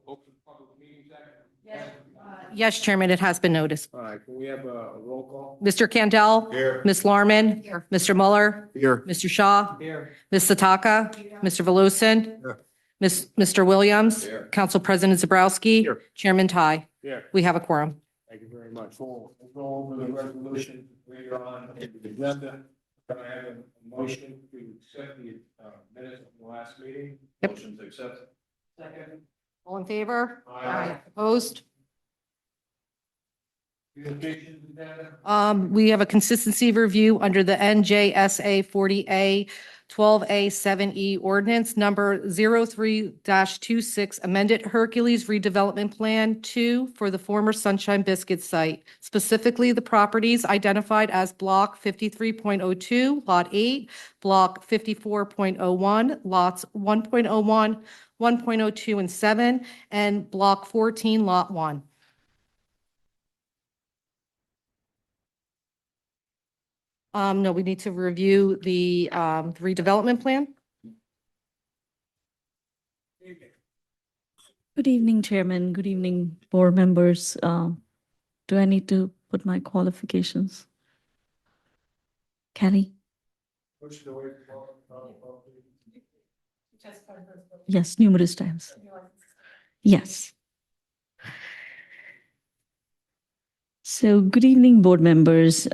Open Public Meetings Act? Yes, Chairman, it has been noticed. All right, can we have a roll call? Mr. Candell? Here. Ms. Larman? Here. Mr. Mueller? Here. Mr. Shaw? Here. Ms. Sataka? Mr. Volusin? Here. Mr. Williams? Here. Council President Zabrowski? Here. Chairman Tai? Here. We have a quorum. Thank you very much. We'll go over the resolution later on in the agenda. Can I have a motion to accept the minutes of the last meeting? Yep. Motion to accept. Second. All in favor? Aye. Opposed? Communications agenda? We have a consistency review under the NJSA 40A 12A 7E ordinance number 03-26 amended Hercules redevelopment plan 2 for the former Sunshine Biscuit site, specifically the properties identified as block 53.02, lot 8, block 54.01, lots 1.01, 1.02, and 7, and block 14, lot 1. No, we need to review the redevelopment plan. Good evening, Chairman. Good evening, board members. Do I need to put my qualifications? Kelly? Push the way. Yes, numerous times. Yes. So good evening, board members.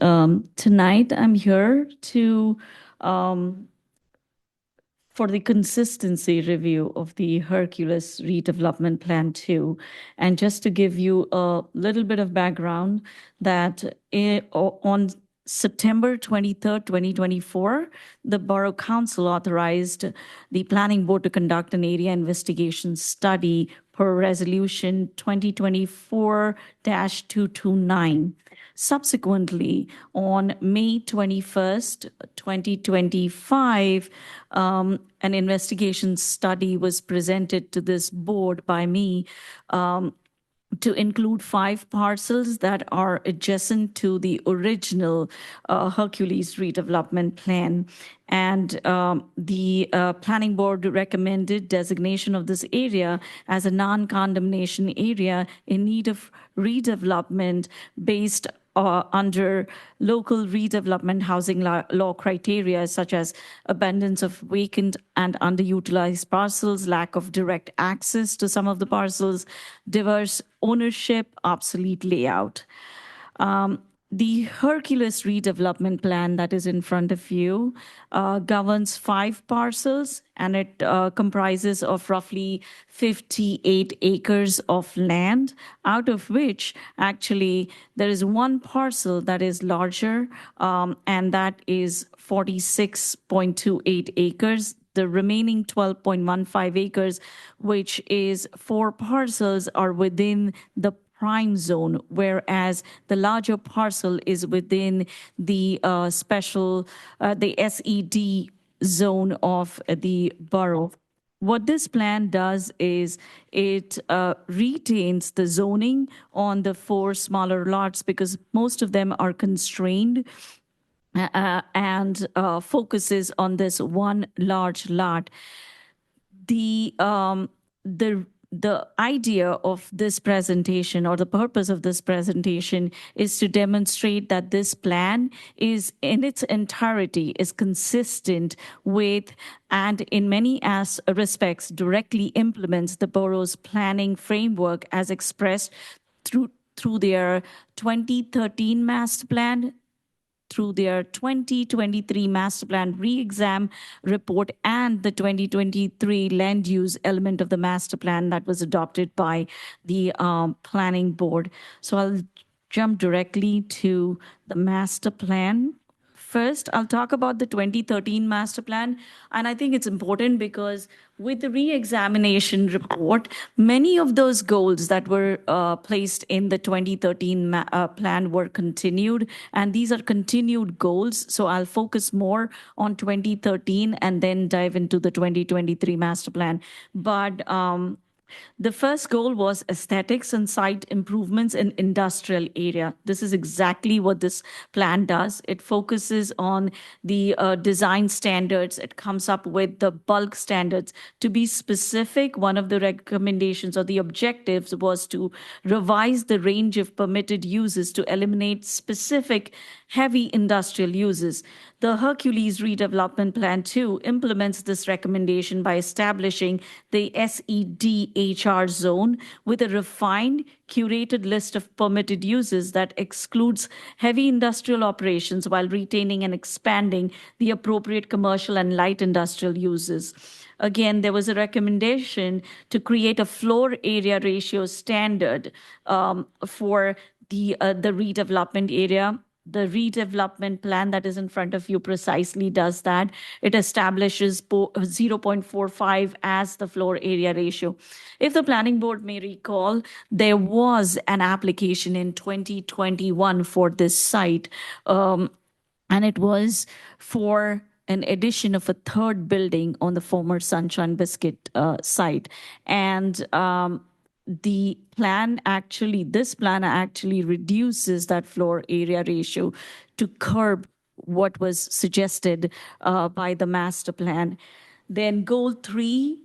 Tonight I'm here to for the consistency review of the Hercules redevelopment plan 2. And just to give you a little bit of background that on September 23rd, 2024, the Borough Council authorized the Planning Board to conduct an area investigation study per Resolution 2024-229. Subsequently, on May 21st, 2025, an investigation study was presented to this board by me to include 5 parcels that are adjacent to the original Hercules redevelopment plan. And the planning board recommended designation of this area as a non-condemnation area in need of redevelopment based under local redevelopment housing law criteria such as abundance of vacant and underutilized parcels, lack of direct access to some of the parcels, diverse ownership, obsolete layout. The Hercules redevelopment plan that is in front of you governs 5 parcels, and it comprises of roughly 58 acres of land, out of which actually there is 1 parcel that is larger, and that is 46.28 acres. The remaining 12.15 acres, which is 4 parcels, are within the prime zone, whereas the larger parcel is within the the SED zone of the borough. What this plan does is it retains the zoning on the 4 smaller lots because most of them are constrained and focuses on this 1 large lot. The idea of this presentation, or the purpose of this presentation, is to demonstrate that this plan is in its entirety is consistent with and in many respects directly implements the borough's planning framework as expressed through their 2013 master plan, through their 2023 master plan re-exam report, and the 2023 land use element of the master plan that was adopted by the planning board. So I'll jump directly to the master plan. First, I'll talk about the 2013 master plan. And I think it's important because with the re-examination report, many of those goals that were placed in the 2013 plan were continued. And these are continued goals. So I'll focus more on 2013 and then dive into the 2023 master plan. But The first goal was aesthetics and site improvements in industrial area. This is exactly what this plan does. It focuses on the design standards. It comes up with the bulk standards. To be specific, one of the recommendations or the objectives was to revise the range of permitted uses to eliminate specific heavy industrial uses. The Hercules Redevelopment Plan 2 implements this recommendation by establishing the SEDHR zone with a refined, curated list of permitted uses that excludes heavy industrial operations while retaining and expanding the appropriate commercial and light industrial uses. Again, there was a recommendation to create a floor area ratio standard for the redevelopment area. The redevelopment plan that is in front of you precisely does that. It establishes 0.45 as the floor area ratio. If the planning board may recall, there was an application in 2021 for this site, and it was for an addition of a third building on the former Sunshine Biscuit site. And this plan actually reduces that floor area ratio to curb what was suggested by the master plan. Then goal 3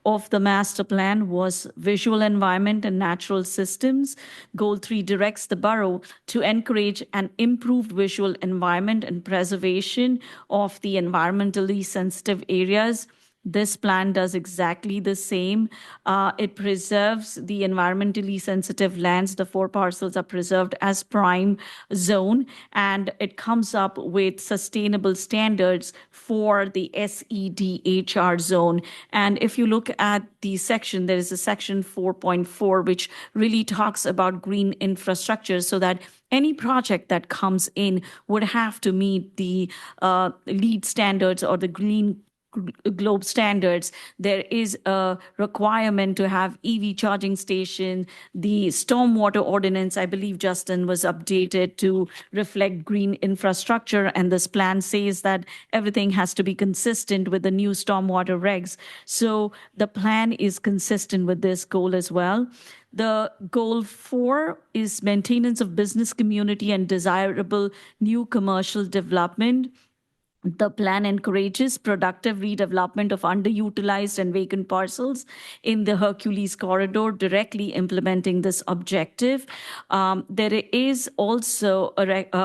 of the master plan was visual environment and natural systems. Goal 3 directs the borough to encourage an improved visual environment and preservation of the environmentally sensitive areas. This plan does exactly the same. It preserves the environmentally sensitive lands. The 4 parcels are preserved as prime zone, and it comes up with sustainable standards for the SEDHR zone. And if you look at the section, there is a section 4.4, which really talks about green infrastructure so that any project that comes in would have to meet the LEED standards or the Green Globe standards. There is a requirement to have EV charging station. The stormwater ordinance, I believe, Justin, was updated to reflect green infrastructure. And this plan says that everything has to be consistent with the new stormwater regs. So the plan is consistent with this goal as well. The goal 4 is maintenance of business community and desirable new commercial development. The plan encourages productive redevelopment of underutilized and vacant parcels in the Hercules corridor, directly implementing this objective. There is also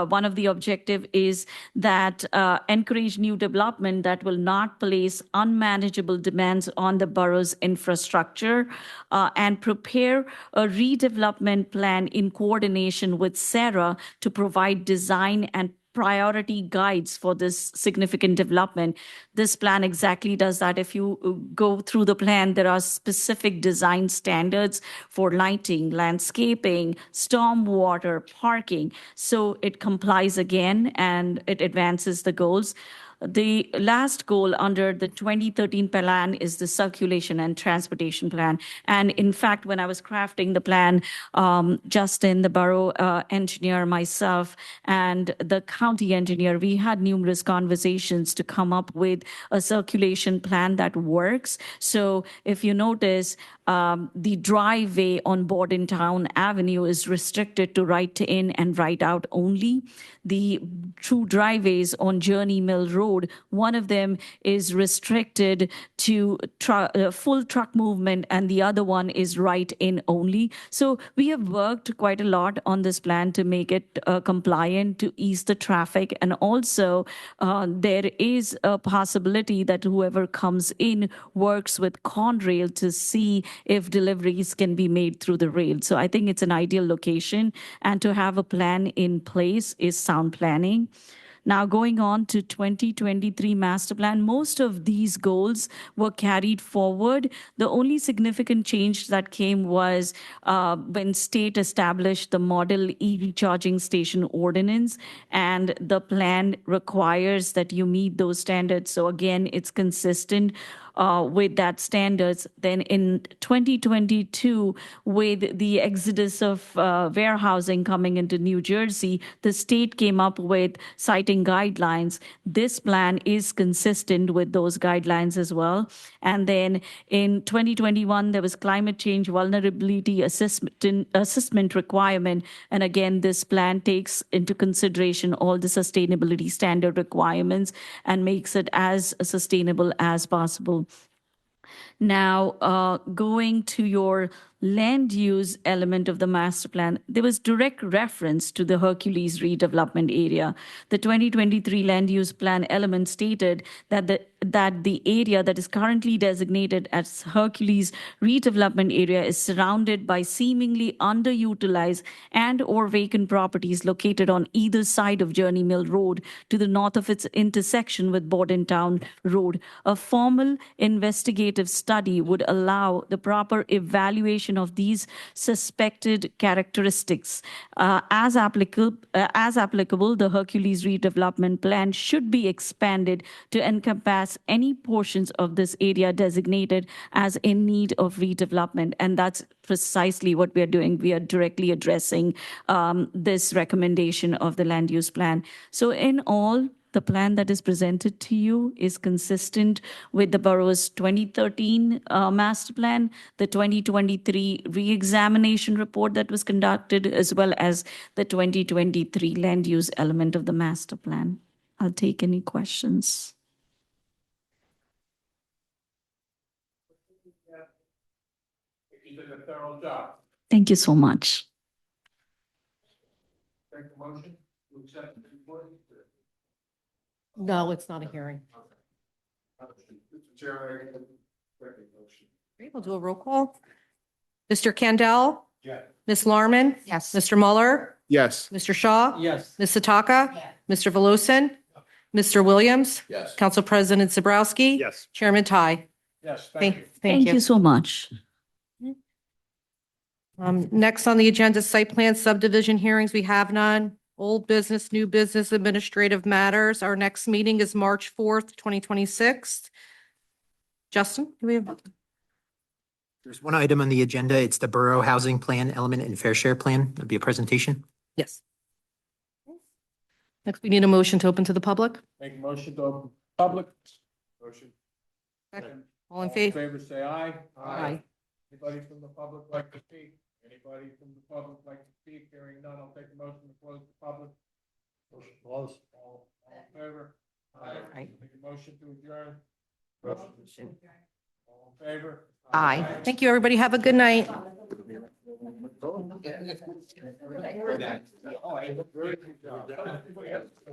one of the objective is that encourage new development that will not place unmanageable demands on the borough's infrastructure, and prepare a redevelopment plan in coordination with SERA to provide design and priority guides for this significant development. This plan exactly does that. If you go through the plan, there are specific design standards for lighting, landscaping, stormwater, parking. So it complies again and it advances the goals. The last goal under the 2013 plan is the circulation and transportation plan. And in fact, when I was crafting the plan, Justin, the borough engineer, myself, and the county engineer, we had numerous conversations to come up with a circulation plan that works. So if you notice, the driveway on Bordentown Avenue is restricted to right in and right out only. The two driveways on Journey Mill Road, one of them is restricted to full truck movement and the other one is right in only. So we have worked quite a lot on this plan to make it compliant, to ease the traffic. And also there is a possibility that whoever comes in works with Conrail to see if deliveries can be made through the rail. So I think it's an ideal location, and to have a plan in place is sound planning. Now, going on to 2023 master plan, most of these goals were carried forward. The only significant change that came was when state established the model EV charging station ordinance, and the plan requires that you meet those standards. So again, it's consistent with that standards. Then in 2022, with the exodus of warehousing coming into New Jersey, the state came up with siting guidelines. This plan is consistent with those guidelines as well. And then in 2021, there was climate change vulnerability assessment requirement. And again, this plan takes into consideration all the sustainability standard requirements and makes it as sustainable as possible. Now, going to your land use element of the master plan, there was direct reference to the Hercules redevelopment area. The 2023 land use plan element stated that the area that is currently designated as Hercules redevelopment area is surrounded by seemingly underutilized and or vacant properties located on either side of Journey Mill Road to the north of its intersection with Bordentown Road. A formal investigative study would allow the proper evaluation of these suspected characteristics. As applicable, the Hercules redevelopment plan should be expanded to encompass any portions of this area designated as in need of redevelopment. And that's precisely what we are doing. We are directly addressing this recommendation of the land use plan. So in all, the plan that is presented to you is consistent with the borough's 2013 master plan, the 2023 re-examination report that was conducted, as well as the 2023 land use element of the master plan. I'll take any questions. You did a thorough job. Thank you so much. Take the motion to accept the report. No, it's not a hearing. Mr. Chair, I second motion. Great, we'll do a roll call. Mr. Candell? Yes. Ms. Larman? Yes. Mr. Mueller? Yes. Mr. Shaw? Yes. Ms. Sataka? Mr. Velosan? Mr. Williams? Yes. Council President Zabrowski? Yes. Chairman Tai? Yes, thank you. Thank you so much. Next on the agenda, site plan subdivision hearings. We have none. Old business, new business, administrative matters. Our next meeting is March 4th, 2026. Justin, do we have? There's one item on the agenda. It's the Borough Housing Plan Element and Fair Share Plan. It'll be a presentation. Yes. Next, we need a motion to open to the public. Make a motion to open public. Motion. Second. All in favor? Favor, say aye. Aye. Anybody from the public like to speak? Anybody from the public like to speak? Hearing none, I'll take a motion to close the public. Motion closed. All in favor? Aye. Make a motion to adjourn. All in favor? Aye. Thank you, everybody. Have a good night. Oh, I- very good job.